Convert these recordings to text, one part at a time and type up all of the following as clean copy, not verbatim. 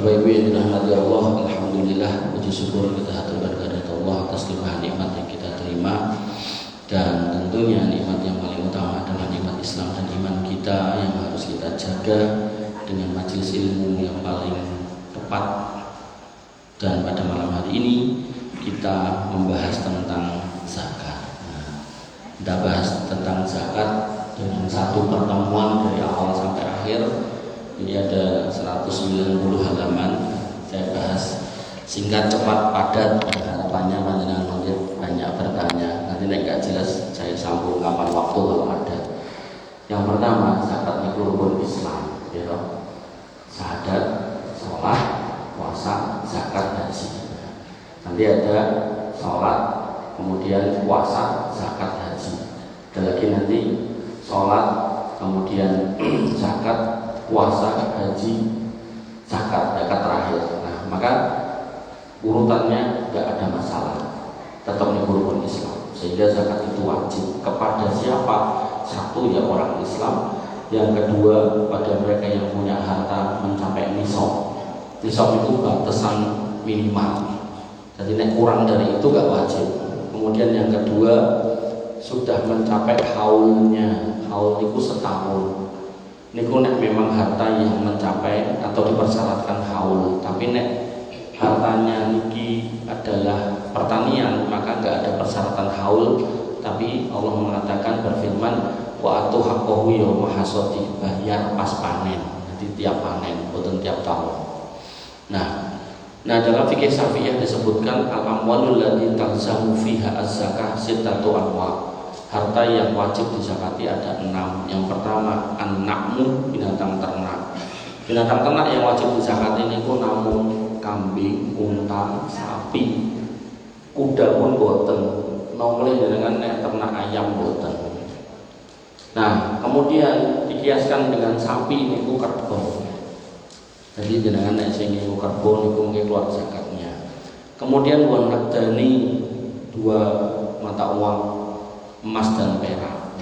Bapak Ibu yang dirahmati Allah, alhamdulillah, puji syukur kita haturkan kehadirat Allah atas limpahan nikmat yang kita terima. Dan tentunya nikmat yang paling utama adalah nikmat Islam dan iman kita yang harus kita jaga dengan majelis ilmu yang paling tepat. Dan pada malam hari ini kita membahas tentang zakat. Kita bahas tentang zakat dengan satu pertemuan dari awal sampai akhir. Ini ada 190 halaman. Saya bahas singkat, cepat, padat. Harapannya panjenengan mungkin banyak bertanya. Nanti nggak jelas saya sambung kapan waktu kalau ada. Yang pertama, zakat itu rukun Islam, ya. Syahadat, sholat, puasa, zakat, haji. Nanti ada sholat, kemudian puasa, zakat, haji. Ada lagi nanti sholat, kemudian zakat, puasa, haji, zakat terakhir. Nah, maka urutannya tidak ada masalah, tetap rukun Islam. Sehingga zakat itu wajib kepada siapa? Satu, ya orang Islam. Yang kedua, pada mereka yang punya harta mencapai nisab. Nisab itu batasan minimal. Jadi nek kurang dari itu gak wajib. Kemudian yang kedua, sudah mencapai haulnya. Haul itu setahun. Niku nek memang harta yang mencapai atau dipersyaratkan haul, tapi nek hartanya niki adalah pertanian, maka enggak ada persyaratan haul. Tapi Allah mengatakan, berfirman, wa atu haqqahu yauma hasadi, bayar pas panen. Jadi tiap panen, bukan tiap tahun. Nah dalam fikih Syafi'iyah disebutkan al-amwalul ladzina talzamu fiha az-zakah sittatu anwa'. Harta yang wajib dizakati ada 6. Yang pertama, an-na'mu, binatang ternak. Binatang ternak yang wajib dizakati ini ku namung kambing, unta, sapi, kuda pun boten. Nomle dengan ternak ayam boten. Nah, kemudian dikiaskan dengan sapi ini ku kerbau. Jadi dengan nek sing niku kerbau niku mungkin keluar zakatnya. Kemudian wan naqdani, 2 mata uang, emas dan perak.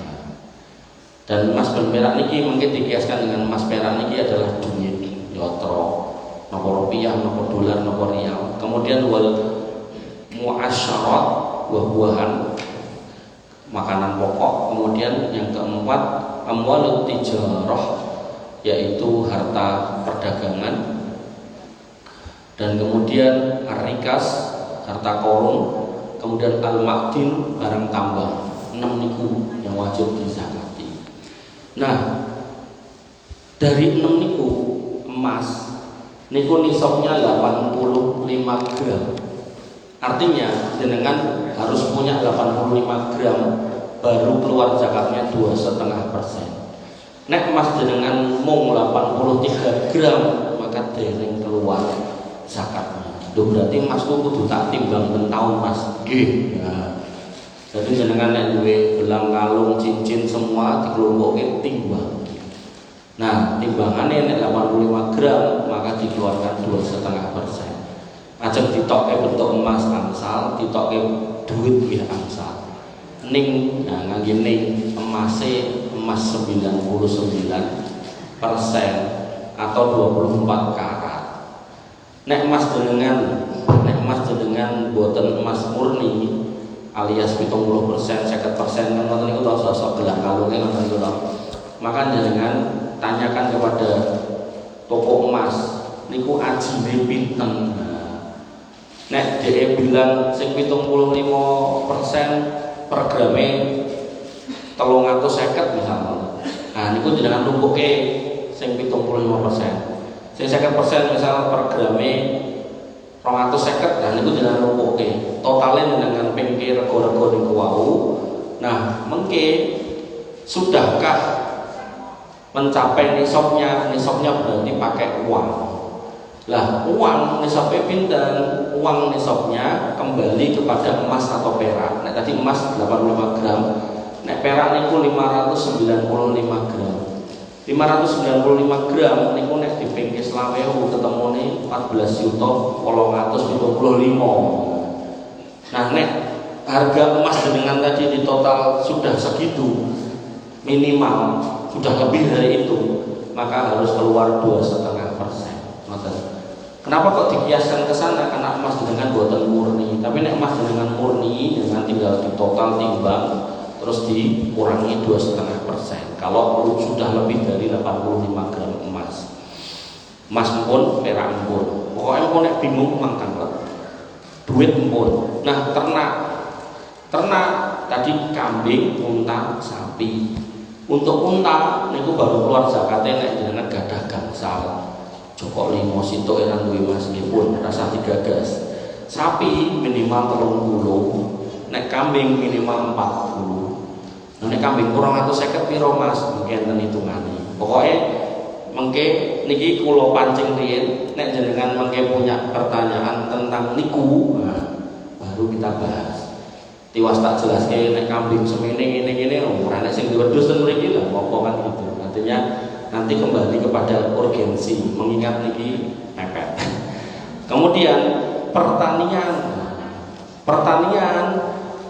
Dan emas dan perak niki mungkin dikiaskan dengan emas perak niki adalah duit, yotro, nopo rupiah, nopo dolar, nopo rial. Kemudian wal muasyarat, buah-buahan, makanan pokok. Kemudian yang keempat, amwalut tijarah, yaitu harta perdagangan. Dan kemudian arikas, harta korun. Kemudian al-ma'din, barang tambang. 6 niku yang wajib dizakati. Nah, dari 6 niku emas niku nisabnya 85 gram. Artinya jenengan harus punya 85 gram baru keluar zakatnya 2,5%. Nek emas jenengan mung 83 gram maka dereng keluar zakatnya. Duh, berarti emas kudu tak timbang ben taun Mas. Nggih. Nah, jadi jenengan nek duwe gelang, kalung, cincin semua dikelompokke timbang. Nah, timbangannya nek 85 gram maka dikeluarkan 2,5%. Ajeng ditokke bentuk emas angsal, ditokke duit nggih angsal. Ning, nah ngangge ning emase emas 99% atau 24 karat. Nek emas jenengan boten emas murni alias 70%, 50% kan ngoten niku to sosok gelang kalunge ngoten niku to. Maka jenengan tanyakan kepada toko emas niku ajine pinten. Nek dhek bilang sing 75% per grame 350 misalnya. Nah niku jenengan lumpuhke sing 75%. Sing 50% misal per grame 250, nah niku jenengan lumpuhke. Totale jenengan pengke rego-rego niku wau. Nah, mengke sudahkah mencapai nisabnya? Nisabnya berarti pakai uang. Lah, uang nisabnya pinten? Uang nisabnya kembali kepada emas atau perak. Nah, tadi emas 85 gram. Nek perak niku 595 gram. 595 gram niku nek dipengke 20.000 ketemune 14.875. Nah, nek harga emas dengan tadi di total sudah segitu, minimal sudah lebih dari itu, maka harus keluar 2,5%. Kenapa kok dikiaskan ke sana? Karena emas dengan boten murni. Tapi nek emas dengan murni, dengan tinggal di total timbang, terus dikurangi 2,5%. Kalau sudah lebih dari 85 gram emas, emas pun, perak pun. Pokoknya pun nek bingung mangkang duit pun. Nah, ternak tadi kambing, unta, sapi. Untuk unta niku baru keluar zakatnya nek jenengan gadah gangsal. Joko 5 sitok eran duwe mas pun rasa digagas. Sapi minimal 30, nek kambing minimal 40. Nek kambing kurang 150 piro mas mungkin ten hitungane. Pokoke mengke niki kula pancing riyen nek jenengan mengke punya pertanyaan tentang niku, nah, baru kita bahas. Tiwas tak jelaske nek kambing semene ngene-ngene ora nek sing diwedhus ten mriki lho apa kan gitu. Artinya nanti kembali kepada urgensi mengingat niki mepet. Kemudian pertanian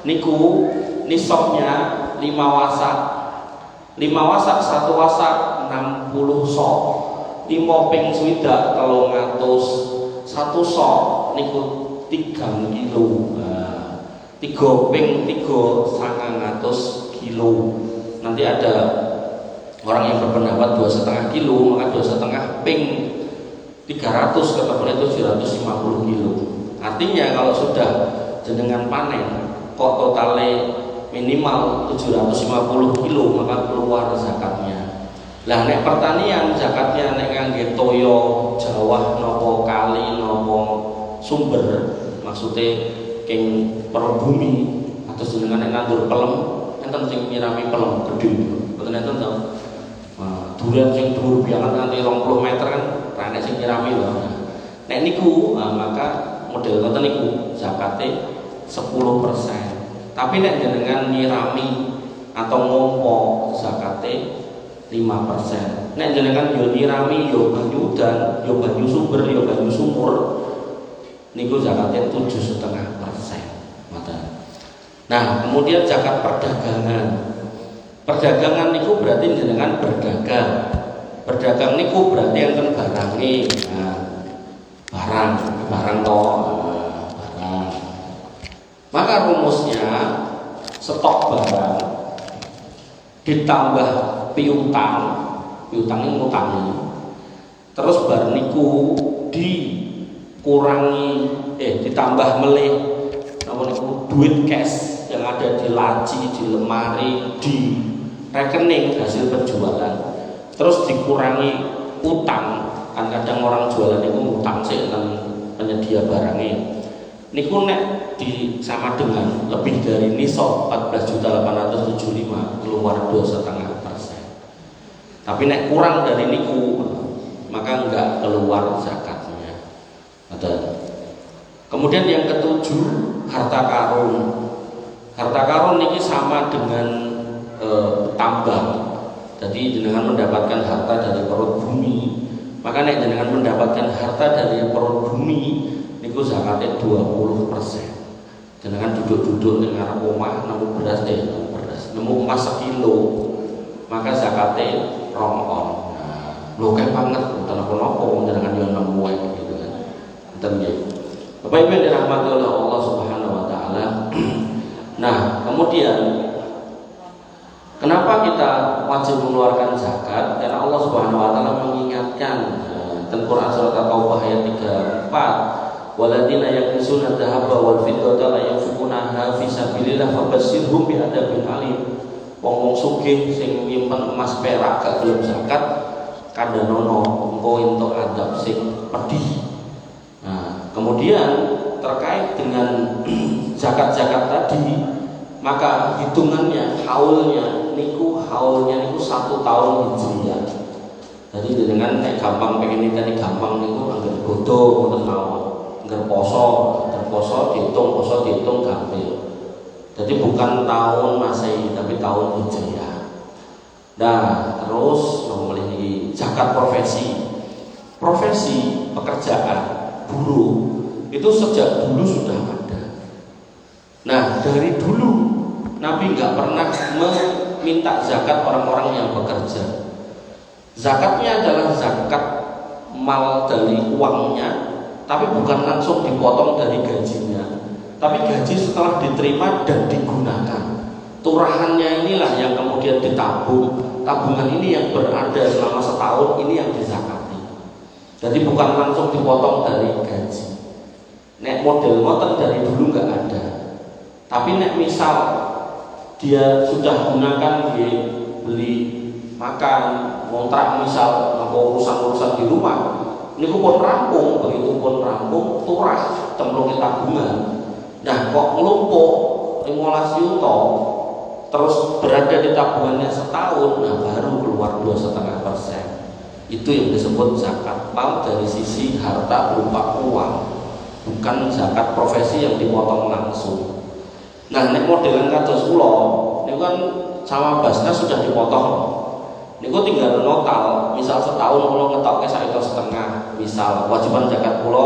niku nisabnya 5 wasak. 5 wasak 1 wasak 60 sok. 5 ping swidak 300. 1 sok niku 3 kilo. 3 ping 3 900 kilo. Nanti ada orang yang berpendapat 2,5 kilo, maka 2,5 ping 300 ketemu itu 750 kilo. Artinya kalau sudah jenengan panen kok totalnya minimal 750 kilo maka keluar zakatnya. Lah nek pertanian zakatnya nek ngangge toyo, jawah nopo kali nopo sumber, maksudnya keng perut bumi atau jenengan nek nandur pelem enten sing nyirami pelem gede. Mboten enten to. Durian sing dhuwur biangan nganti 20 meter kan rene sing nyirami lho. Nek niku maka model ngoten niku zakate 10%. Tapi nek jenengan nyirami atau ngompo zakate 5%. Nek jenengan yo nyirami yo banyu udan, yo banyu sumber, yo banyu sumur niku zakate 7,5%. Nah, kemudian zakat perdagangan. Perdagangan niku berarti jenengan berdagang. Berdagang niku berarti enten barange. Nah, barang toh, barang. Maka rumusnya stok barang ditambah piutang ini ngutangi. Terus bar niku dikurangi ditambah melih napa niku duit cash yang ada di laci, di lemari, di rekening hasil penjualan, terus dikurangi utang. Kan kadang orang jualan itu utang sih dengan penyedia barangnya. Niku nek di sama dengan lebih dari nisab 14.875 keluar 2,5%. Tapi nek kurang dari niku maka enggak keluar zakatnya. Kemudian yang ketujuh harta karun. Harta karun ini sama dengan tambang. Jadi jenengan mendapatkan harta dari perut bumi, maka nek jenengan mendapatkan harta dari perut bumi niku zakatnya 20%. Jenengan duduk-duduk ning ngarep omah nemu beras nemu emas 1 kilo, maka zakatnya 2 on. Lho kayak banget mboten napa-napa jenengan yo nemu wae gitu kan. Enten nggih. Bapak Ibu yang dirahmati oleh Allah Subhanahu wa taala. Nah, kemudian kenapa kita wajib mengeluarkan zakat? Karena Allah Subhanahu wa taala mengingatkan dalam Quran surat At-Taubah ayat 34, "Waladina yaknizuna dzahaba wal fiddata la yunfiqunaha fi sabilillah fabashshirhum bi'adzabin alim." Wong sugih sing nyimpen emas perak gak gelem zakat kandhanono engko entuk adab sing pedih. Nah, kemudian terkait dengan zakat-zakat tadi, maka hitungannya haulnya niku 1 tahun hijriah. Jadi dengan nek gampang pengen tadi gampang niku anggar bodo ngoten mawon. Anggar poso dihitung gampil. Jadi bukan tahun Masehi tapi tahun Hijriah. Nah, terus nomor ini zakat profesi. Profesi pekerjaan buruh itu sejak dulu sudah ada. Nah, dari dulu Nabi nggak pernah meminta zakat orang-orang yang bekerja. Zakatnya adalah zakat mal dari uangnya tapi bukan langsung dipotong dari gajinya, tapi gaji setelah diterima dan digunakan. Turahannya inilah yang kemudian ditabung. Tabungan ini yang berada selama setahun, ini yang dizakati. Jadi bukan langsung dipotong dari gaji. Nek model ngoten dari dulu nggak ada. Tapi nek misal dia sudah gunakan beli makan, kontrak misal urusan-urusan di rumah, ini pun rampung, begitu pun rampung, turah templungin tabungan. Nah kok ngelumpuk 15 juta terus berada di tabungannya setahun, nah baru keluar 2,5%. Itu yang disebut zakat mal dari sisi harta berupa uang, bukan zakat profesi yang dipotong langsung. Nah nek modelan kados kula niku kan sama Basnas sudah dipotong. Niku tinggal notal, misal setahun kula ngetokke 1,5 misal kewajiban zakat kula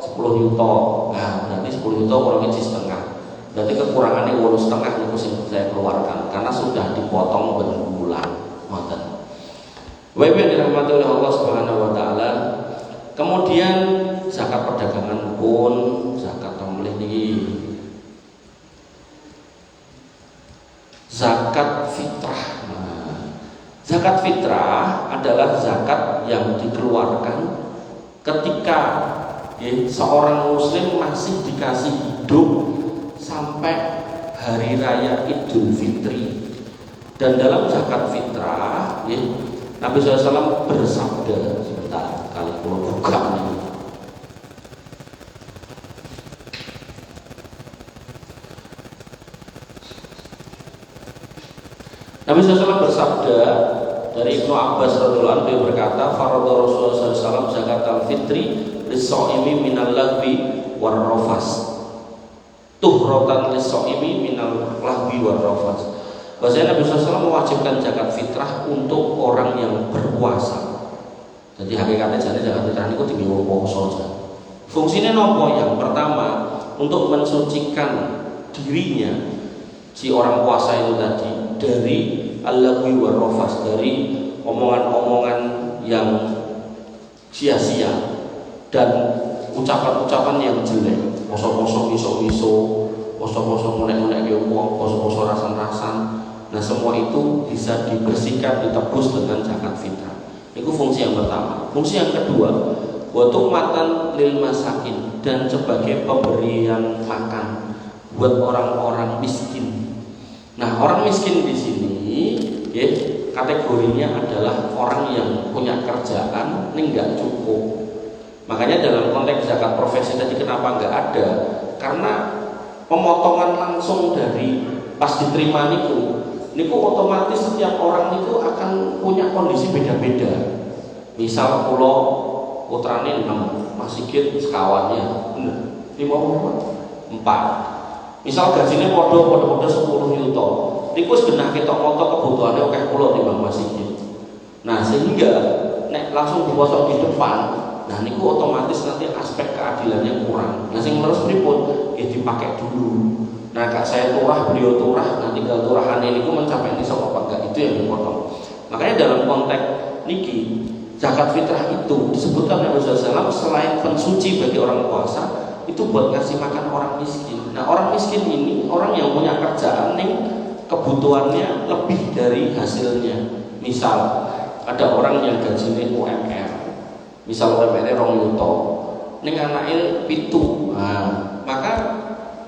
10 juta. Nah, berarti 10 juta kurang setengah. Berarti kekurangannya 8,5 niku sing saya keluarkan karena sudah dipotong berbulan. Ngoten. Wa yang dirahmati oleh Allah Subhanahu wa taala. Kemudian zakat perdagangan pun zakat tamlih niki. Zakat fitrah. Zakat fitrah adalah zakat yang dikeluarkan ketika seorang muslim masih dikasih hidup sampai hari raya Idul Fitri. Dan dalam zakat fitrah Nabi SAW bersabda, sebentar kali pulau buka nih. Nabi SAW bersabda dari Ibnu Abbas radhiyallahu anhu berkata, "Faradha Rasulullah SAW zakat al-fitri lis-shaimi minal lagwi war rafas. Tuhratan lis-shaimi minal lagwi war rafas." Bahasanya Nabi SAW mewajibkan zakat fitrah untuk orang yang berpuasa. Jadi hakikatnya jadi zakat fitrah itu tinggi puasa saja. Fungsinya nopo? Yang pertama untuk mensucikan dirinya si orang puasa itu tadi dari al-lagwi war rafas, dari omongan-omongan yang sia-sia dan ucapan-ucapan yang jelek, poso-poso miso-miso, poso-poso mulai-mulai wong, poso-poso rasan-rasan. Nah semua itu bisa dibersihkan, ditebus dengan zakat fitrah. Itu fungsi yang pertama. Fungsi yang kedua, wa tuqmatan lil masakin, dan sebagai pemberian makan buat orang-orang miskin. Nah orang miskin di sini kategorinya adalah orang yang punya kerjaan ini nggak cukup. Makanya dalam konteks zakat profesi tadi kenapa nggak ada? Karena pemotongan langsung dari pas diterima niku otomatis setiap orang itu akan punya kondisi beda-beda. Misal pulau putrane 6, Mas Sigit sekawannya 4. Misal gajinya podo 10 juta. Niku sebenarnya kita moto kebutuhannya oke pulau timbang Mas Sigit. Nah sehingga nek langsung dipotong di depan, nah niku otomatis nanti aspek keadilannya kurang. Nah sing terus pripun dipakai dulu. Nah kak saya turah, beliau turah, nanti tinggal turahan ini mencapai nisab apa enggak, itu yang dipotong. Makanya dalam konteks niki zakat fitrah itu disebutkan oleh Rasulullah SAW selain pensuci bagi orang puasa, itu buat ngasih makan orang miskin. Nah orang miskin ini orang yang punya kerjaan nih kebutuhannya lebih dari hasilnya. Misal ada orang yang gajinya UMR, misal UMR 2 juta, ning anake 7, nah, maka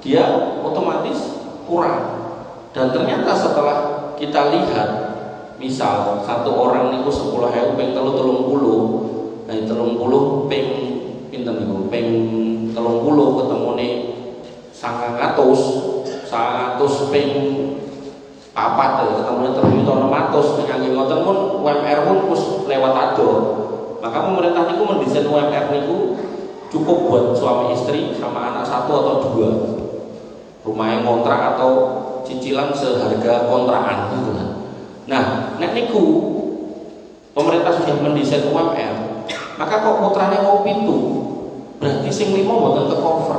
dia otomatis kurang. Dan ternyata setelah kita lihat, misal satu orang niku 10.000 ping 30, nah 30 ping pinten niku ping 30 ketemune 100 ping papat ketemune 3.600 kangge ngoten pun UMR pun wis lewat ado. Maka pemerintah niku mendesain UMR niku cukup buat suami istri sama anak 1 atau 2, rumahnya kontrak atau cicilan seharga kontrakan gitu kan. Nah, nek niku pemerintah sudah mendesain UMR, maka kok putrane mau 7, berarti sing 5 mboten ke-cover.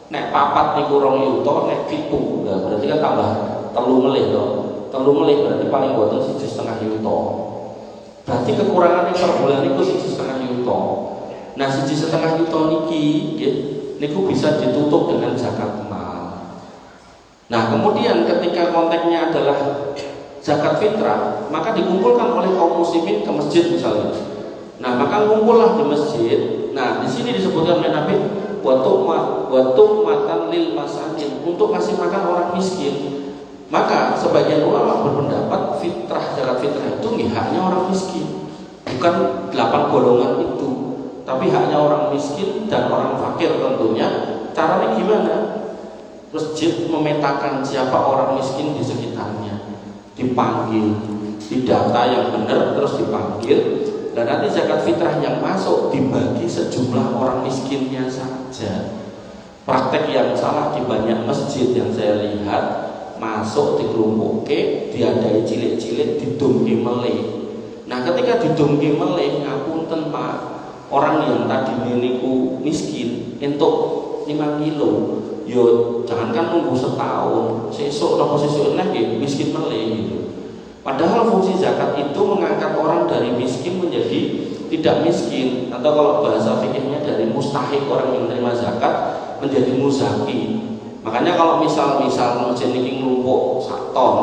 Nek papat niku 2 juta, nek 7, nah berarti kan tambah 3 melih to. 3 melih berarti paling mboten 1,5 juta. Berarti kekurangannya per bulan niku 1,5 juta. Nah 1,5 juta niki nggih niku bisa ditutup dengan zakat mal. Nah kemudian ketika konteksnya adalah zakat fitrah, maka dikumpulkan oleh kaum muslimin ke masjid misalnya. Nah maka ngumpullah di masjid. Nah di sini disebutkan oleh Nabi watuk matan lil masakin, untuk kasih makan orang miskin. Maka sebagian ulama berpendapat zakat fitrah itu haknya orang miskin, bukan 8 golongan itu, tapi haknya orang miskin dan orang fakir tentunya. Caranya gimana? Masjid memetakan siapa orang miskin di sekitarnya, dipanggil, didata yang benar, terus dipanggil, dan nanti zakat fitrah yang masuk dibagi sejumlah orang miskinnya saja. Praktek yang salah di banyak masjid yang saya lihat, masuk dikelumpuke, diadai cilik-cilik, didongke meleh. Nah ketika didongke meleh, ngapunten Pak, orang yang tadi niku miskin entuk 5 kilo, yo jangankan nunggu setahun, sesuk napa sesuk neh miskin meleh gitu. Padahal fungsi zakat itu mengangkat orang dari miskin menjadi tidak miskin, atau kalau bahasa fikihnya dari mustahik, orang yang menerima zakat menjadi muzaki. Makanya kalau misal masjid niki nglumpuk 1 ton,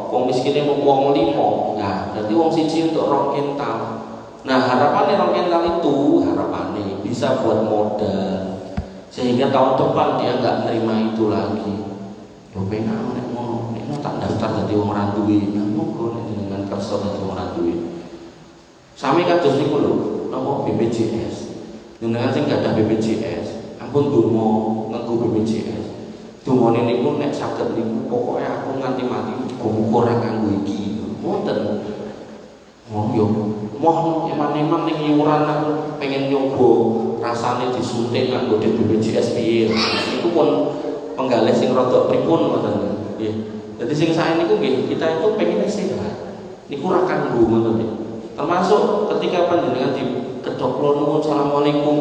wong miskinnya wong 5, nah berarti wong siji untuk 2 kental. Nah harapannya 2 kental itu harapannya bisa buat modal, sehingga tahun depan dia nggak nerima itu lagi. Yo pengen nek ngono, nek tak daftar dadi wong ora duwe, monggo nek dengan kersa dadi wong ora duwe. Sami kados niku lho, napa BPJS. Jenengan sing gak ada BPJS, ampun donga nganggo BPJS. Dungane niku nek saged niku pokoke aku nganti mati muga ora kanggo iki. Mboten. Oh yo, moh eman-eman ning iuran aku pengen nyoba rasane disuntik nganggo BPJS piye. Iku pun penggalih sing rada pripun ngoten nggih. Dadi sing sae niku nggih kita itu pengen sehat. Niku ora kanggo ngoten nggih. Termasuk ketika panjenengan dikedhok kula nuwun asalamualaikum.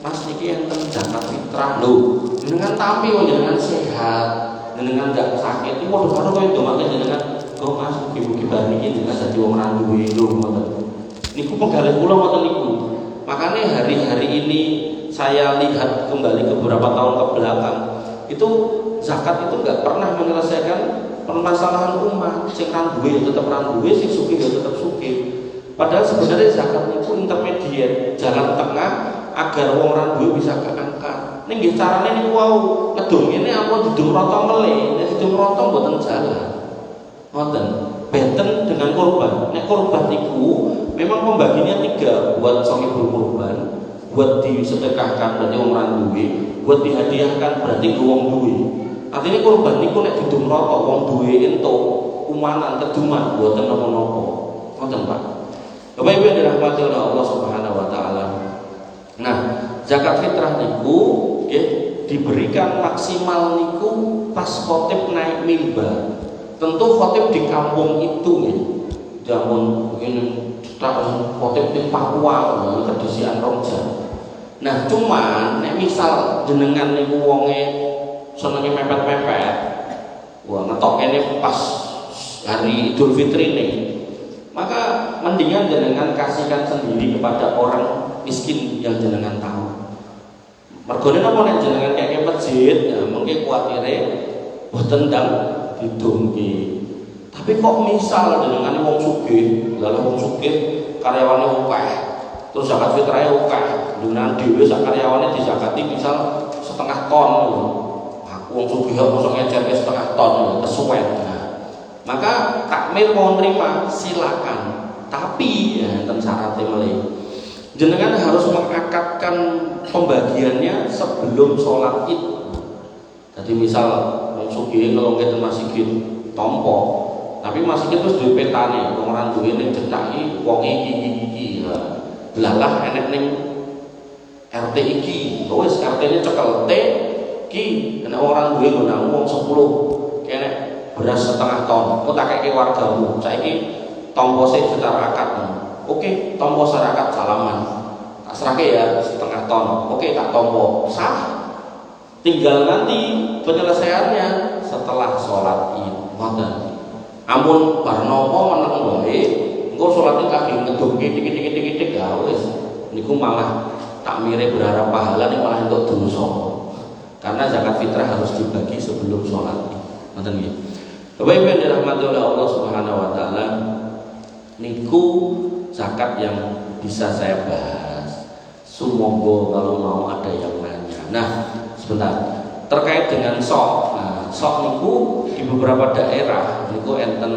Mas niki enten zakat fitrah lho. Jenengan tampi kok jenengan sehat, jenengan enggak sakit. Iki padha-padha koyo ndongake jenengan, "Kok Mas mugi-mugi bar niki jenengan dadi wong ra duwe lho ngoten." Niku penggalih kula ngoten niku. Makanya hari-hari ini saya lihat kembali ke beberapa tahun ke belakang, itu zakat itu enggak pernah menyelesaikan permasalahan umat. Sing ra duwe ya tetep ra duwe, sing sugih ya tetep sugih. Padahal sebenarnya zakat itu intermediate, jalan tengah agar wong ra duwe bisa keangkat. Ning nggih carane niku wau, ngedongene apa didung rata meleh, nek didung rata mboten jalan. Ngoten. Benten dengan korban. Nek korban niku memang pembagiannya 3, buat sahibul korban, buat disedekahkan berarti wong ra duwe, buat dihadiahkan berarti wong duwe. Artinya korban niku nek didung rata wong duwe entuk umanan keduman mboten napa-napa. Ngoten Pak. Bapak Ibu yang dirahmati oleh Allah Subhanahu wa taala. Nah, zakat fitrah niku nggih diberikan maksimal niku pas khotib naik mimbar. Tentu khotib di kampung itu nggih. Jamun begini khotib di Papua kedisian Rongja. Nah, cuman nek misal jenengan niku wonge senenge mepet-mepet, wah ngetokene pas hari Idul Fitri nih, maka mendingan jenengan kasihkan sendiri kepada orang miskin yang jenengan tahu. Mergone napa nek jenengan kaya masjid, ya mungkin kuatire boten ndang didongke. Tapi kok misal jenengan wong sugih, lha wong sugih karyawane akeh, terus zakat fitrahe akeh, jenengan dhewe sak karyawane dizakati misal 0,5 ton. Aku wong sugih kok mosok ngecerke 0,5 ton, kesuwen. Maka takmir mau nerima silakan, tapi ya enten syaratnya meleh. Jenengan harus mengakatkan pembagiannya sebelum sholat Id. Jadi misal wong sugih ngelongke Mas Sigit tompo, tapi Mas Sigit terus duwe petane, wong ora duwe ning cecaki wong iki. Lalah enek ning RT iki, wis RT-ne cekel T iki, enek ora duwe nggonang wong 10. Kene beras 0,5 ton, kok tak keke wargamu. Saiki tompo sik secara akad. Oke, tompo secara akad salaman. Tak serake ya 0,5 ton. Oke, tak tompo. Sah. Tinggal nanti penyelesaiannya setelah sholat Id. Ngoten. Amun bar napa meneng wae, engko sholat Id kabeh ngedongke dikit-dikit ya wis. Niku malah takmire berharap pahala ning malah entuk dosa. Karena zakat fitrah harus dibagi sebelum sholat. Ngoten nggih. Bapak Ibu yang dirahmati oleh Allah Subhanahu wa taala, niku zakat yang bisa saya bahas. Sumangga kalau mau ada yang nanya. Nah, sebentar. Terkait dengan sok. Nah, sok niku di beberapa daerah niku enten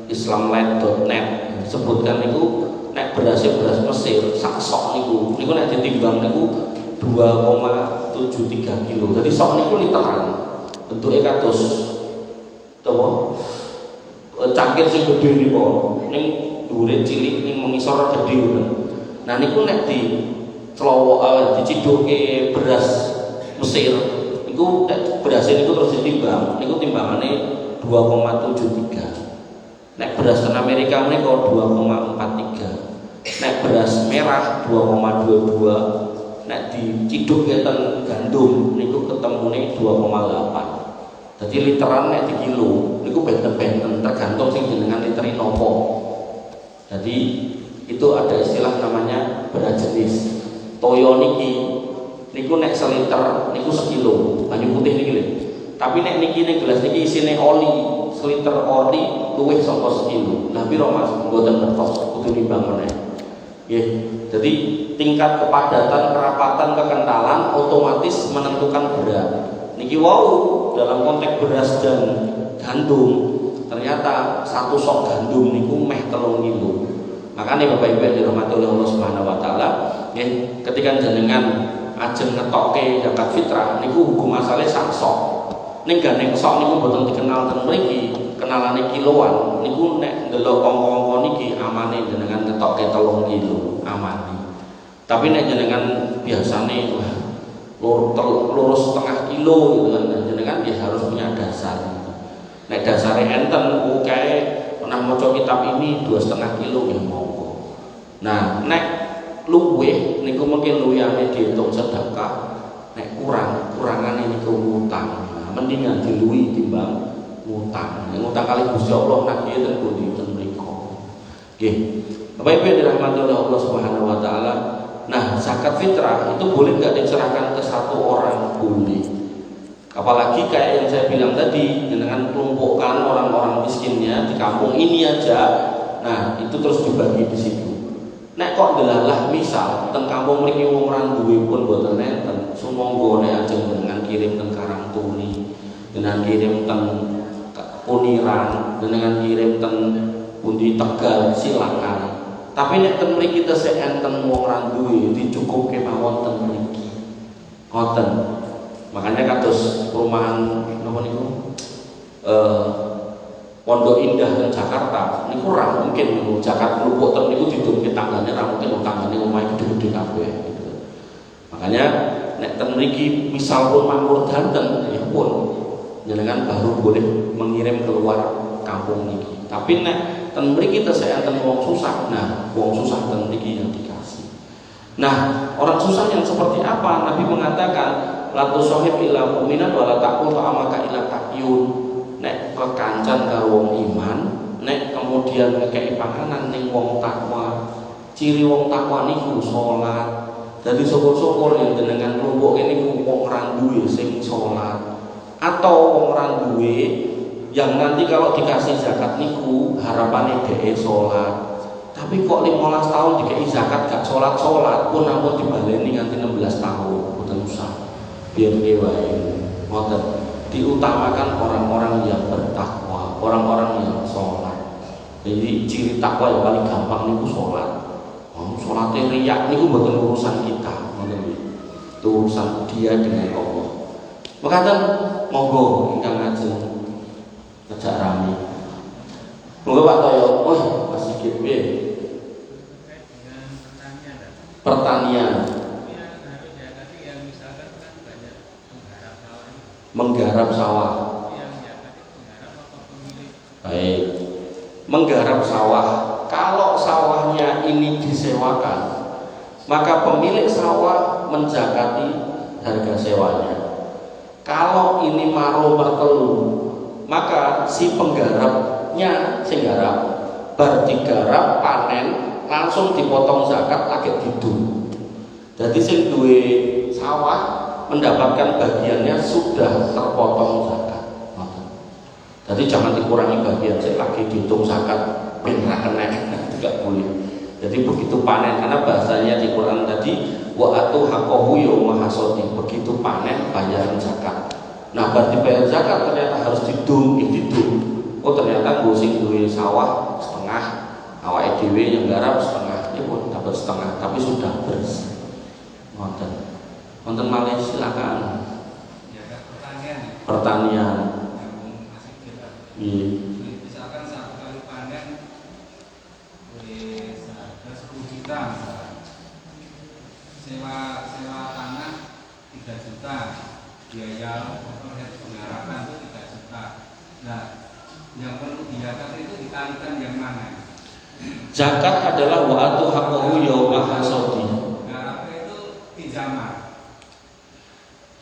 islamlight.net sebutkan niku nek beras Mesir sak sok niku nek ditimbang niku 2,73 kilo. Jadi sok niku literan. Bentuknya kados apa? Cangkir sing gedhe niku. Ning dhuwure cilik ning mengisor gedhe ngoten. Nah niku nek dicidhuke beras Mesir niku nek beras niku terus ditimbang niku timbangane 2,73. Nek beras ten Amerika menika 2,43. Nek beras merah 2,22. Nek dicidhuk ten gandum niku ketemune 2,8. Jadi literan nek di kilo niku benten-benten tergantung sing jenengan literi nopo. Jadi itu ada istilah namanya beras jenis. Toyo niku nek seliter niku sekilo banyu putih niki lho. Tapi nek niki ning gelas niki isine oli, seliter oli luwih saka sekilo. Lah piro Mas? Mboten ngertos, kudu nimbang meneh. Nggih. Jadi tingkat kepadatan, kerapatan, kekentalan otomatis menentukan berat. Niki wau dalam konteks beras dan gandum ternyata satu sok gandum niku meh 3 kilo. Makanya Bapak Ibu yang dirahmati oleh Allah Subhanahu wa taala, nggih, ketika jenengan ajeng ngetokke zakat fitrah niku hukum asale sak sok. Ning gandeng sok niku mboten dikenal ten mriki, kenalane kiloan. Niku nek ndelok angka-angka niki amane jenengan ngetokke 3 kilo, amane. Tapi nek jenengan biasane lurus 1/2 kilo gitu kan, jenengan ya harus punya dasar. Nek dasare enten kae pernah maca kitab ini 2,5 kilo ya monggo. Nah, nek luwih niku mungkin luwihane diitung sedekah. Nek kurangane niku ngutang. Nah, mendingan diluwi timbang ngutang. Nek ngutang kali Gusti Allah nagih ten pundi ten mriku. Nggih. Bapak Ibu yang dirahmati oleh Allah Subhanahu wa taala, nah, zakat fitrah itu boleh nggak diserahkan ke satu orang? Boleh. Apalagi kayak yang saya bilang tadi, dengan kelompokkan orang-orang miskinnya di kampung ini aja. Nah, itu terus dibagi di situ. Nek kok delalah misal teng kampung mriki wong ora duwe pun mboten enten, sumangga nek ajeng dengan kirim teng Karangturi, dengan kirim teng Puniran, dengan kirim teng pundi Tegal silakan. Tapi nek ten mriki tesih enten wong ora duwe dicukupke mawon ten mriki. Ngoten. Makanya kados perumahan napa niku Pondok Indah ten Jakarta niku ora mungkin niku Jakarta lupuk ten niku didumke tanggane ora mungkin tanggane omahe gede-gede kabeh gitu. Makanya nek ten mriki misal pun makmur danten ya pun jenengan baru boleh mengirim keluar kampung niki. Tapi nek ten mriki tesih enten wong susah. Nah, wong susah ten mriki yang dikasih. Nah, orang susah yang seperti apa? Nabi mengatakan la tusahib illa mu'minan wa la taqul ta'amaka illa taqiyun. Nek kekancan karo wong iman, nek kemudian ngekeki panganan ning wong takwa. Ciri wong takwa niku salat. Dadi syukur-syukur yen jenengan nglumpuke niku wong ora duwe sing salat. Atau wong ora duwe yang nanti kalau dikasih zakat niku harapannya dhek salat. Tapi kok 15 tahun dikasih zakat gak salat-salat pun ampun dibaleni nganti 16 tahun, boten usah. Biar wae ngoten. Diutamakan orang-orang yang bertakwa, orang-orang yang salat. Jadi ciri takwa yang paling gampang niku salat. Salate riya niku mboten urusan kita, ngoten nggih. Itu urusan dia dengan Allah. Mekaten monggo ingkang ajeng ngejak rame. Monggo Pak Toyo, Mas Sigit piye? Pertanian. Menggarap sawah. Baik. Menggarap sawah. Kalau sawahnya ini disewakan, maka pemilik sawah menjakati harga sewanya. Kalau ini maro bertelu, maka si penggarapnya sing garap bar digarap panen langsung dipotong zakat lagi didum. Jadi Jadi sing duwe sawah mendapatkan bagiannya sudah terpotong zakat. Jadi jangan dikurangi bagian, saya lagi dihitung zakat ben ra kena, tidak boleh. Jadi begitu panen, karena bahasanya di Quran tadi wa atu haqqahu yauma hasadi, begitu panen bayaran zakat. Nah, berarti bayar zakat ternyata harus didung. Oh ternyata gue sing duwe sawah setengah, awake dhewe yang garap setengah, ya pun dapat setengah, tapi sudah bersih. Wonten malih silakan. Ya, pertanian. Iya. Misalkan satu kali panen harga 10 juta, sewa tanah 3 juta, biaya penggarapan itu 3 juta. Nah, yang perlu dizakat itu dikalikan yang mana? Zakat adalah wa atu haqqahu yauma hasadi. Nah, itu pinjaman.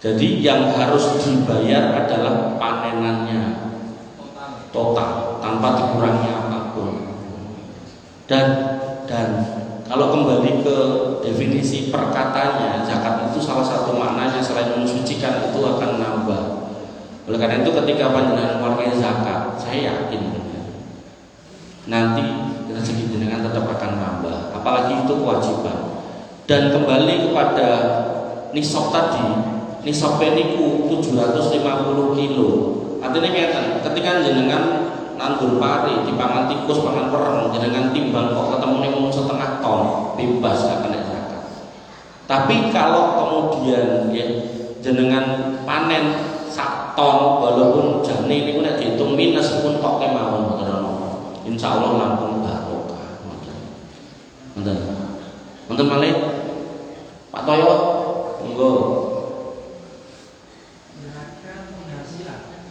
Jadi yang harus dibayar adalah panenannya total tanpa dikurangi apapun. Dan kalau kembali ke definisi perkatanya, zakat itu salah satu maknanya selain mensucikan itu akan nambah. Oleh karena itu ketika panjenengan mengeluarkan zakat, saya yakin nanti rezeki jenengan tetap akan nambah, apalagi itu kewajiban. Dan kembali kepada nisab tadi, nisab niku 750 kilo. Artinya ngeten, ketika jenengan nandur pari, dipangan tikus, pangan pereng, jenengan timbang kok ketemu mung setengah ton, bebas gak kena zakat. Tapi kalau kemudian ya, jenengan panen 1 ton, walaupun jane niku nek dihitung minus pun tok kemawon mboten. Insyaallah lampung barokah. Wonten malih Pak Toyo, monggo.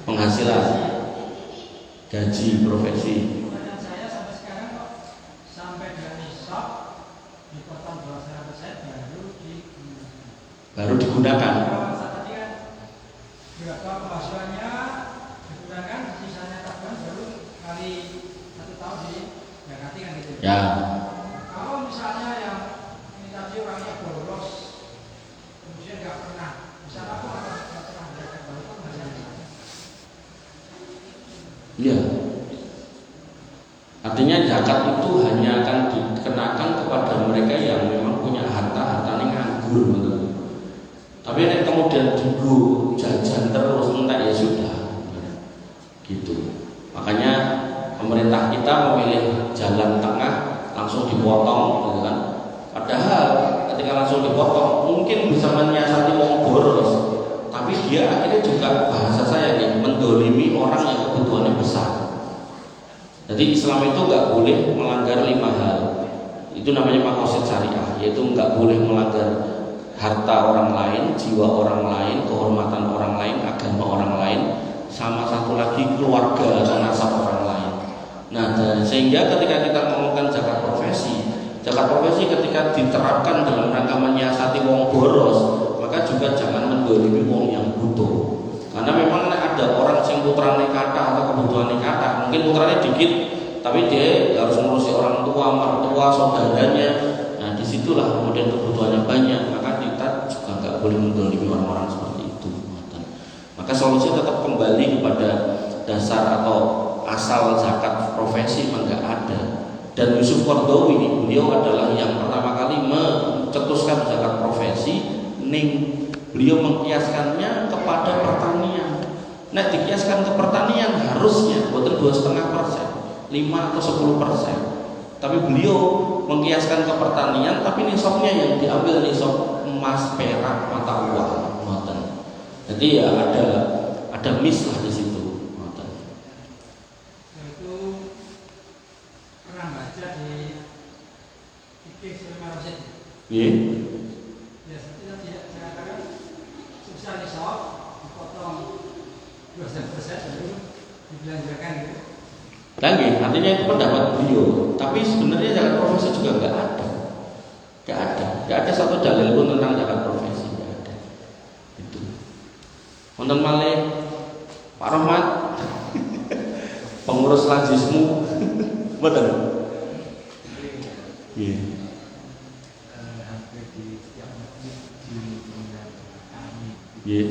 Penghasilan gaji profesi. Saya sampai sekarang kok sampai dari nisab dipotong 200% baru digunakan. Tadi kan berapa penghasilannya digunakan, sisanya tabungan baru kali 1 tahun didekati kan gitu. Ya. Kalau misalnya yang ini tadi orangnya bolos, kemudian nggak pernah, misalnya aku nggak pernah menjaga baru itu penghasilannya. Iya. Artinya zakat itu hanya akan dikenakan kepada mereka yang memang punya harta yang nganggur, betul. Tapi nek kemudian digo jajan terus entek ya sudah. Gitu. Makanya pemerintah kita memilih jalan tengah, langsung dipotong, gitu kan. Padahal ketika langsung dipotong mungkin bisa menyiasati wong boros. Tapi dia akhirnya juga, bahasa saya nih, mendolimi orang yang kebutuhannya besar. Jadi Islam itu nggak boleh melanggar 5 hal. Itu namanya maqasid syariah, yaitu nggak boleh melanggar harta orang lain, jiwa orang lain, kehormatan orang lain, agama orang lain, sama satu lagi keluarga atau nasab orang lain. Nah, sehingga ketika kita ngomongkan zakat profesi ketika diterapkan dalam rangka menyiasati wong boros, maka juga jangan mendolimi wong yang butuh. Karena memang ada orang yang putrane kathah atau kebutuhannya kathah, mungkin putranya dikit, tapi dia harus ngurusi orang tua, mertua, saudaranya. Nah, disitulah kemudian kebutuhannya banyak, maka kita juga nggak boleh mendolimi orang-orang seperti itu. Maka solusi tetap kembali kepada dasar atau asal zakat profesi nggak ada. Dan Yusuf Qaradawi beliau adalah yang pertama kali mencetuskan zakat profesi. Beliau mengkiaskannya kepada pertanian. Nah, dikiaskan ke pertanian harusnya bukan 2,5%, 5 atau 10%. Tapi beliau mengkiaskan ke pertanian, tapi nisabnya yang diambil nisab emas, perak, mata uang. Jadi ya ada miss lah di situ. Itu pernah baca di fikih Sulaiman Rasyid. Iya. Ya, seperti tadi saya katakan, susah nisab dipotong 2% baru dibelanjakan gitu. Lagi, artinya itu pendapat beliau. Tapi sebenarnya zakat profesi juga nggak ada satu dalil pun tentang zakat profesi, nggak ada. Itu. Wonten malih Pak Rahmat, pengurus lajismu, betul? Iya. Hampir di setiap masjid Nggih.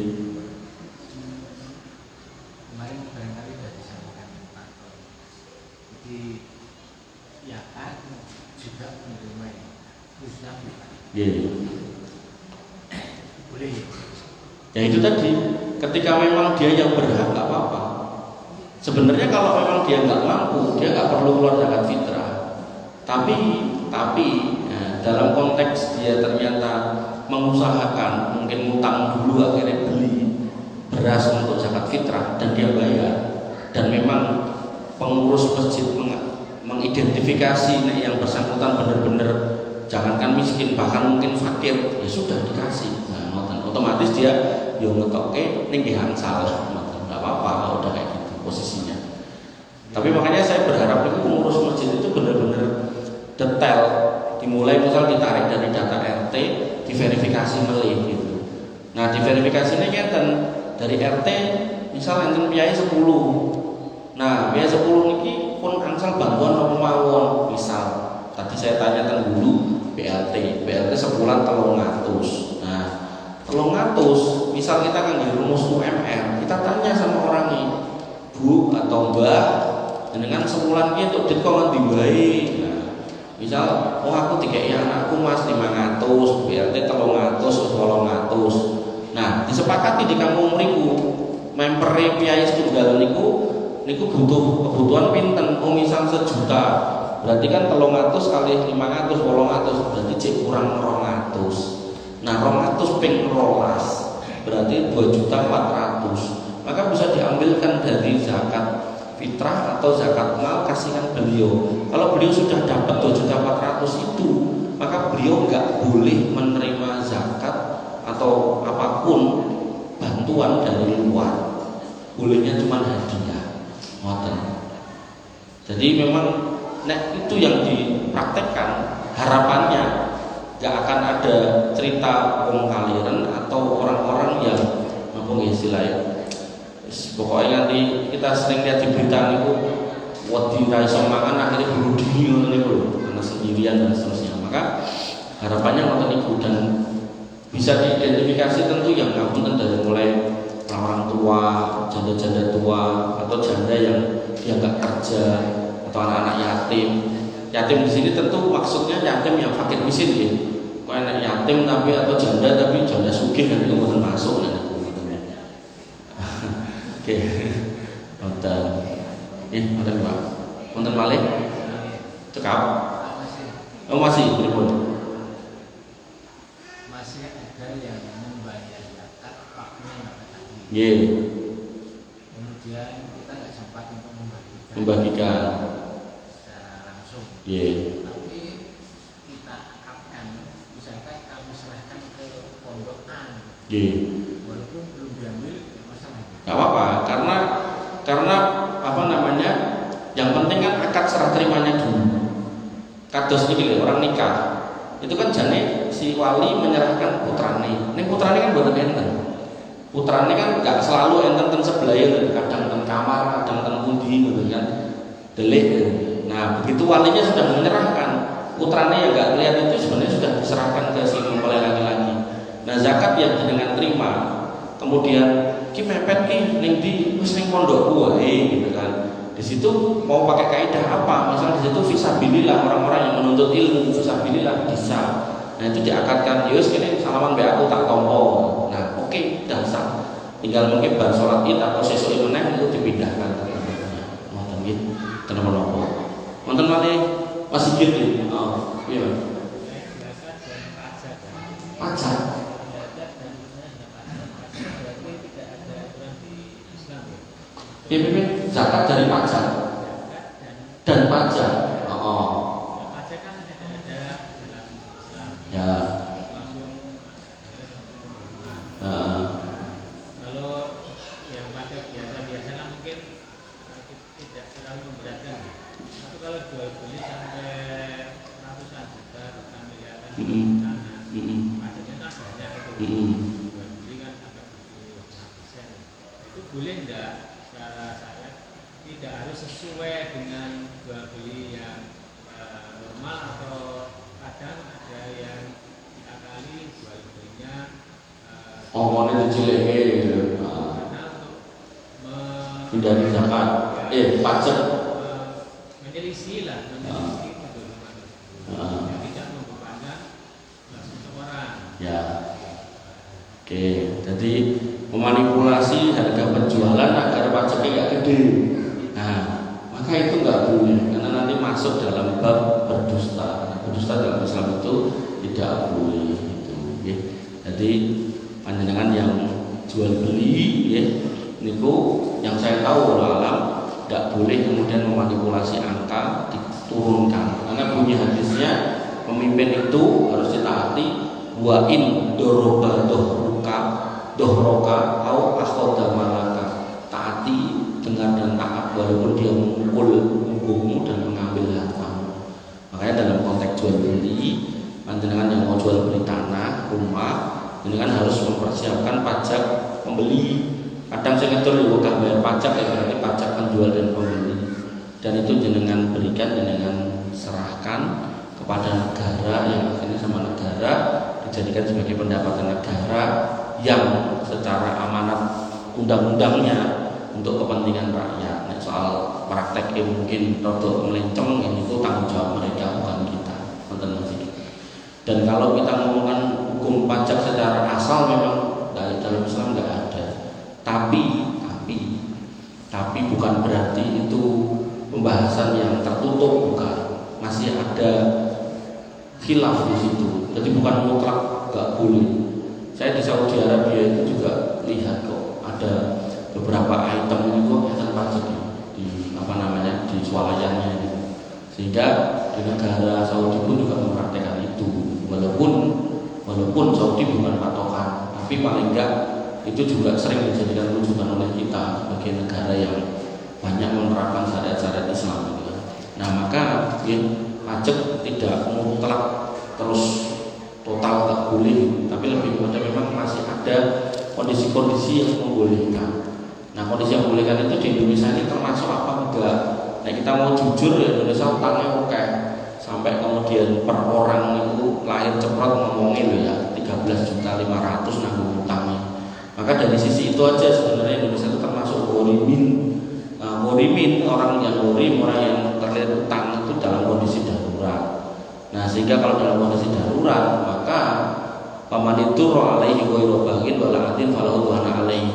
Kemarin barangkali sudah disampaikan Pak. Jadi ya kan juga menerima Islam. Nggih. Boleh. Ya itu tadi, ketika memang dia yang berhak nggak apa-apa. Sebenarnya kalau memang dia nggak mampu, dia nggak perlu keluar zakat fitrah. Tapi ya, dalam konteks dia ternyata mengusahakan, mungkin utang dulu akhirnya beli beras untuk zakat fitrah dan dia bayar, dan memang pengurus masjid mengidentifikasi yang bersangkutan benar-benar jangankan miskin, bahkan mungkin fakir, ya sudah dikasih. Nah, otomatis dia yo ngetoke ning nggih angsal, nggak apa-apa udah kayak gitu posisinya. Tapi makanya saya berharap itu pengurus masjid itu benar-benar detail, dimulai misal ditarik dari data RT, diverifikasi melih gitu. Nah, diverifikasinya ngeten, dari RT misal enten piyai 10. Nah, piyai 10 niki pun angsal bantuan apa mawon, misal tadi saya tanyakan dulu BLT sebulan 300. Nah, 300 misal kita kan di rumus UMR, kita tanya sama orang ini, Bu atau Mbak, dengan sebulan ki untuk dit kok ngendi wae. Misal, oh aku dikei anakku mas 500, BLT 300, 800. Nah, disepakati di kampung mriku, mempere piyai setunggal niku butuh kebutuhan pinten? Oh misal 1 juta, berarti kan 300 kali 500, 800, berarti cek kurang 200. Nah, 200 ping 12, berarti 2.400.000. Maka bisa diambilkan dari zakat fitrah atau zakat mal, kasihkan beliau. Kalau beliau sudah dapat 2.400.000 itu, maka beliau nggak boleh menerima zakat atau apapun bantuan dari luar. Bolehnya cuma hadiah. Ngoten. Jadi memang itu yang dipraktekkan, harapannya nggak akan ada cerita wong kaliren atau orang-orang yang apa istilahnya. Pokoknya nanti kita sering lihat di berita niku wedi ra iso mangan akhirnya bunuh diri ngoten niku lho, karena sendirian dan seterusnya. Maka harapannya ngoten niku, dan bisa diidentifikasi tentu yang ngapunten dari mulai orang tua, janda-janda tua atau janda yang dia nggak kerja atau anak-anak yatim. Yatim di sini tentu maksudnya yatim yang fakir miskin ya. Kok anak yatim tapi atau janda sugih kan itu mboten masuk nanti. Oke, wonten, wonten Pak, wonten malih, cekap, oh masih berikut. Masih ada yang membayar zakat paknya tadi. Yeah. Kemudian kita nggak sempat untuk membagikan secara langsung. Yeah. Tapi kita akadkan, misalkan kami serahkan ke pondok A. Yeah. Walaupun belum diambil. Gak apa-apa, karena apa namanya, yang penting kan akad serah terimanya dulu. Kados niki lho, orang nikah itu kan jane si wali menyerahkan putrane. Ning putrane kan boten enten. Putrane kan gak selalu enten ten sebelah itu, kadang ten kamar, kadang ten pundi gitu kan. Delik. Nah, begitu walinya sudah menyerahkan, putrane yang gak lihat itu sebenarnya sudah diserahkan ke si mempelai laki-laki. Nah, zakat yang jenengan terima, kemudian ki mepet ki ning di wis ning pondokku wae gitu kan. Di situ mau pakai kaidah apa? Misal di situ fisabilillah, orang-orang yang menuntut ilmu fisabilillah bisa. Nah, itu diakadkan, yus kene salaman mbek aku tak tompo. Nah, oke, udah sah. Tinggal mungkin bar salat Id atau sesuk meneh itu dipindahkan. Ngoten nggih. Kenapa nopo? Wonten malih masih gitu. Oh, iya. Pajak. PPP zakat dari pajak dan pajak. Pajak kan ada dalam Islam. Ya. Kalau yang pajak biasa kan mungkin tidak terlalu memberatkan. Tapi kalau jual beli sampai ratusan juta, ratusan miliaran, pajaknya kan banyak itu. Jual beli kan agak 7%. Itu boleh enggak? Cara saya tidak harus sesuai dengan jual beli yang normal, atau kadang ada yang diakali jual belinya ongkone dicilike karena untuk hindari zakat pajak menyelisih lah menyelisih yang tidak membebankan seseorang. ya. Oke, jadi memanipulasi harga penjualan agar pajaknya nggak gede. Nah, maka itu nggak boleh karena nanti masuk dalam bab berdusta. Berdusta dalam Islam itu tidak boleh gitu. Ya. Jadi panjenengan yang jual beli, ya, niku yang saya tahu alam tidak boleh kemudian memanipulasi angka diturunkan karena bunyi hadisnya pemimpin itu harus ditaati wa in doroba dohroka au akhoda malaka, taati dengar dan taat walaupun dia memukul punggungmu dan mengambil hartamu. Makanya dalam konteks jual beli, panjenengan yang mau jual beli tanah, rumah, panjenengan harus mempersiapkan pajak pembeli. Kadang saya ngatur juga bayar pajak, ya berarti pajak penjual dan pembeli. Dan itu jenengan berikan, jenengan serahkan kepada negara yang akhirnya sama negara dijadikan sebagai pendapatan negara yang secara amanat undang-undangnya untuk kepentingan rakyat. Nah, soal praktek yang mungkin rodok melencong ini itu tanggung jawab mereka bukan kita. Dan kalau kita ngomongkan hukum pajak secara asal memang dalam Islam nggak ada. Tapi bukan berarti itu pembahasan yang tertutup, bukan. Masih ada khilaf di situ. Jadi bukan mutlak nggak boleh. Saya di Saudi Arabia itu juga lihat kok ada beberapa item itu item pajak di swalayannya itu. Sehingga di negara Saudi pun juga mempraktekkan itu. Walaupun Saudi bukan patokan, tapi paling enggak itu juga sering dijadikan rujukan oleh kita sebagai negara yang banyak menerapkan syariat-syariat Islam gitu. Nah, maka pajak tidak mutlak terus total tak boleh, tapi lebih kepada memang masih ada kondisi-kondisi yang membolehkan. Nah, kondisi yang membolehkan itu di Indonesia ini termasuk apa enggak? Nah, kita mau jujur ya, Indonesia utangnya oke. Sampai kemudian per orang itu lahir cepat ngomongin loh ya 13.500.000 nanggung utangnya. Maka dari sisi itu aja sebenarnya Indonesia itu termasuk ghorimin. Ghorimin orang yang ghorim, orang yang terlihat utang itu dalam kondisi darurat. Nah, sehingga kalau dalam kondisi darurat maka paman itu alaihi ghairu baghin wala adin falahu tu'ana alaihi.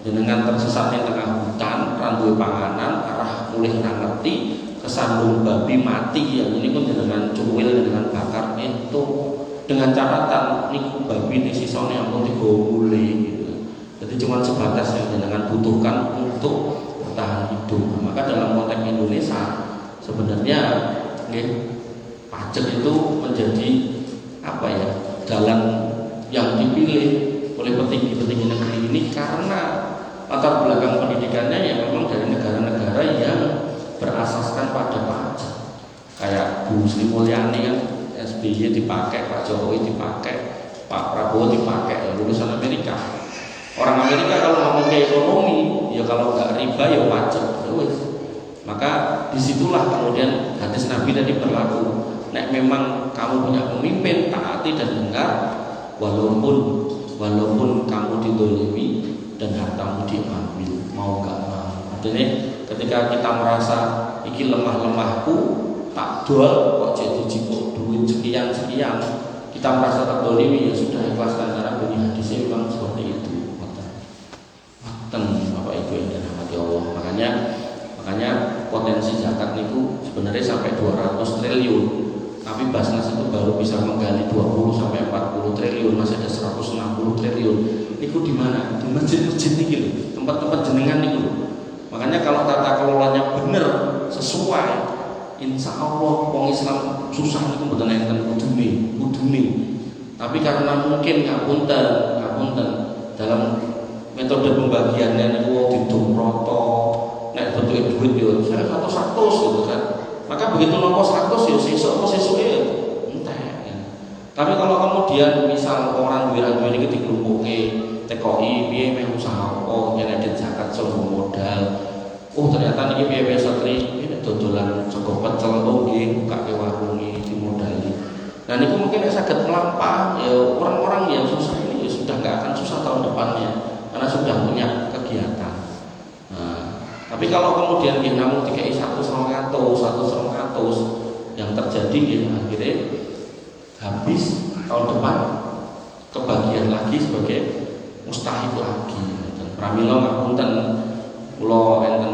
Dengan tersesat di tengah hutan, randuwe panganan, arah mulih ngerti, kesandung babi mati, yang ini pun dengan cuwil dengan bakar itu dengan catatan niku babi di sisone ampun digoleh gitu. Jadi cuma sebatas yang dengan butuhkan untuk bertahan hidup. Maka dalam konteks Indonesia sebenarnya pajak itu menjadi apa ya, jalan yang dipilih oleh petinggi-petinggi negeri ini karena latar belakang pendidikannya ya memang dari negara-negara yang berasaskan pada pajak. Kayak Bu Sri Mulyani kan SBY dipakai, Pak Jokowi dipakai, Pak Prabowo dipakai, lulusan Amerika. Orang Amerika kalau ngomong ke ekonomi, ya kalau nggak riba ya pajak, terus. Maka disitulah kemudian hadis Nabi tadi berlaku. Nek memang kamu punya pemimpin, taati dan dengar, walaupun kamu didolimi dan hartamu diambil, mau nggak mau. Artinya ketika kita merasa iki lemah-lemahku, tak dol kok jadi jipuk duit sekian, kita merasa terdolimi, ya sudah ikhlaskan karena bunyi hadisnya memang seperti itu. Bapak Ibu yang dirahmati Allah. Makanya potensi zakat niku sebenarnya sampai 200 triliun. Tapi Basnas itu baru bisa menggali 20 sampai 40 triliun, masih ada 160 triliun. Niku di mana? Di masjid-masjid niki lho, tempat-tempat jenengan niku lho. Makanya kalau tata kelolanya benar sesuai, insya Allah wong Islam susah niku mboten enten kudune. Tapi karena mungkin ngapunten dalam metode pembagiannya niku wong didomroto, nek bentuke duit yo saya 100 gitu kan. Maka begitu nomor 100 ya sesuk ya entek. Tapi kalau kemudian misal orang duwe iki diglumpuke TKI piye meh usaha apa yen ada zakat solo modal. Ternyata niki piye satri ini dodolan sego pecel nggih bukake warung iki dimodali. Nah niku mungkin nek saged melampah ya orang-orang yang susah ini ya sudah nggak akan susah tahun depannya karena sudah punya kegiatan. Nah, tapi kalau kemudian dia namun dikai 100 yang terjadi akhirnya habis tahun depan kebagian lagi sebagai mustahik lagi. Pramila ngapunten kula enten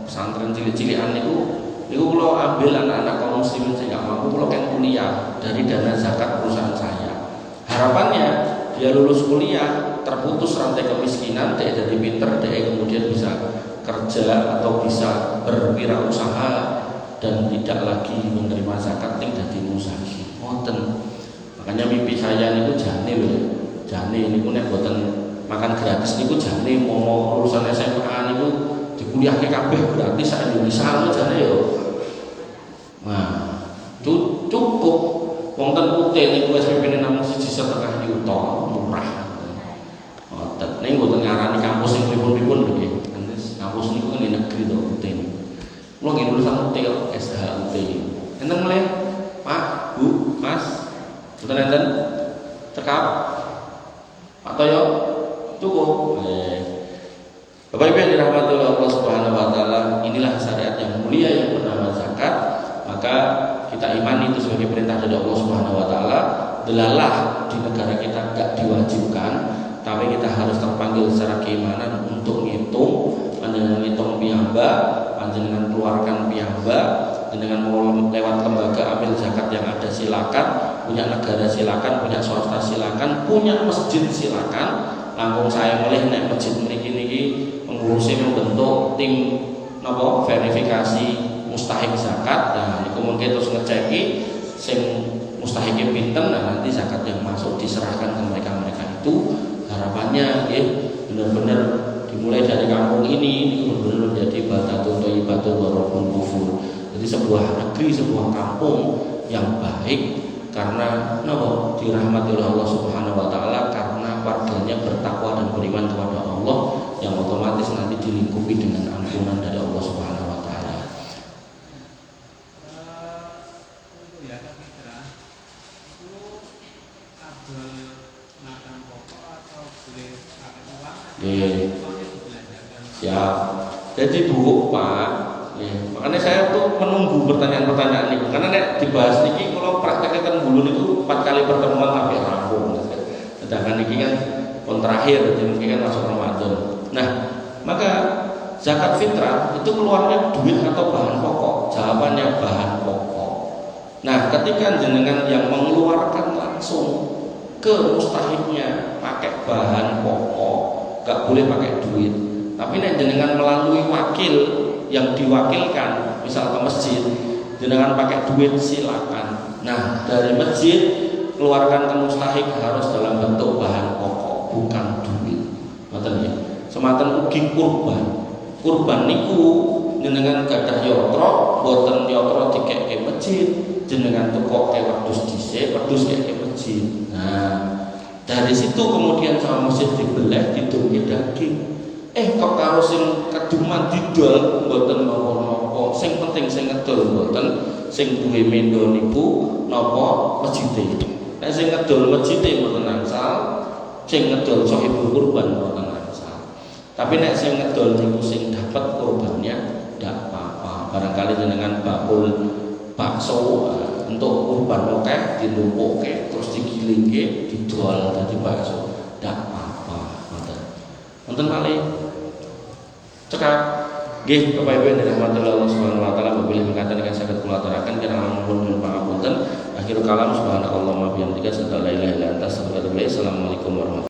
pesantren cilik-cilikan niku kula ambil anak-anak kaum muslimin sing gak mampu, kula kan kuliah dari dana zakat perusahaan saya. Harapannya dia lulus kuliah, terputus rantai kemiskinan, dia jadi pinter, dia kemudian bisa kerja atau bisa berwirausaha dan tidak lagi menerima zakat ning dadi musafir. Ngoten. Makanya mimpi saya niku jane lho. Jane niku nek boten makan gratis niku jane mau lulusan SMA niku dikuliahke kabeh gratis sak Indonesia lho jane yo. Nah, cukup wonten UT niku SPP-ne namung 1,5 juta murah. Ngoten. Ning boten ngarani kampus sing pripun-pripun nggih. Kampus niku kan di negeri to UT niku. Kula nggih lulusan UT kok SHUT. Enten mulai Pak, Bu, Mas. Boten enten cekap. Pak Toyo cukup. Bapak Ibu yang dirahmati oleh Allah Subhanahu wa taala, inilah syariat yang mulia yang bernama zakat. Maka kita imani itu sebagai perintah dari Allah Subhanahu wa taala. Delalah di negara kita enggak diwajibkan, tapi kita harus terpanggil secara keimanan untuk ngitung, panjenengan ngitung piyambak, panjenengan keluarkan piyambak, dengan mau lewat lembaga ambil zakat yang ada silakan, punya negara silakan, punya swasta silakan, punya masjid silakan. Langkung saya mulai nek masjid mriki niki pengurusnya membentuk tim napa verifikasi mustahik zakat. Nah niku mungkin terus ngeceki sing mustahiknya pinten, nah nanti zakat yang masuk diserahkan ke mereka itu. Harapannya nggih benar-benar dimulai dari kampung ini benar-benar menjadi batatun thayyibatun wa rabbul ghafur. Jadi sebuah negeri, sebuah kampung yang baik karena napa dirahmati oleh Allah Subhanahu wa taala, karena warganya bertakwa dan beriman kepada Allah, yang otomatis nanti dilingkupi dengan ampunan dari Allah Subhanahu wa taala. Untuk zakat fitrah itu kabel makan pokok atau boleh pakai uang? Siap. Jadi Bu, Pak, makanya saya tuh menunggu pertanyaan-pertanyaan ini, karena nek dibahas niki kalau prakteknya dulu itu 4 kali pertemuan sampai rampung. Sedangkan niki kan pun terakhir, jadi mungkin kan masuk Ramadan. Nah, maka zakat fitrah itu keluarnya duit atau bahan pokok? Jawabannya bahan pokok. Nah, ketika jenengan yang mengeluarkan langsung ke mustahiknya pakai bahan pokok, gak boleh pakai duit. Tapi nek jenengan melalui wakil yang diwakilkan, misal ke masjid, jenengan pakai duit silakan. Nah, dari masjid keluarkan ke mustahik harus dalam bentuk bahan pokok, bukan duit. Ngoten nggih. Sematen ugi kurban. Kurban niku jenengan gadah yatra, boten yatra dikekke masjid, jenengan tukoke wedhus dhisik, wedhus keke masjid. Nah, dari situ kemudian sama masjid dibelah didongke daging. Kok karo sing keduman didol mboten napa-napa. Sing penting sing ngedol mboten, sing duwe mendo niku napa masjide. Nek sing ngedol masjide mboten angsal, sing ngedol sahibul kurban mboten angsal. Tapi nek sing ngedol niku sing dapat kurbannya ndak apa-apa. Barangkali jenengan bakso untuk kurban akeh dilumpukke terus digilingke didol dadi bakso. Ndak apa-apa. Wonten malih cekap nggih Bapak Ibu yang dirahmati Allah Subhanahu wa taala, apabila mengatakan dengan saged kula aturaken kirang ampun pangapunten. Akhirul kalam subhanallah wa bihamdihi, la ilaha illa anta astaghfiruka wa atubu ilaik. Assalamualaikum warahmatullahi wabarakatuh.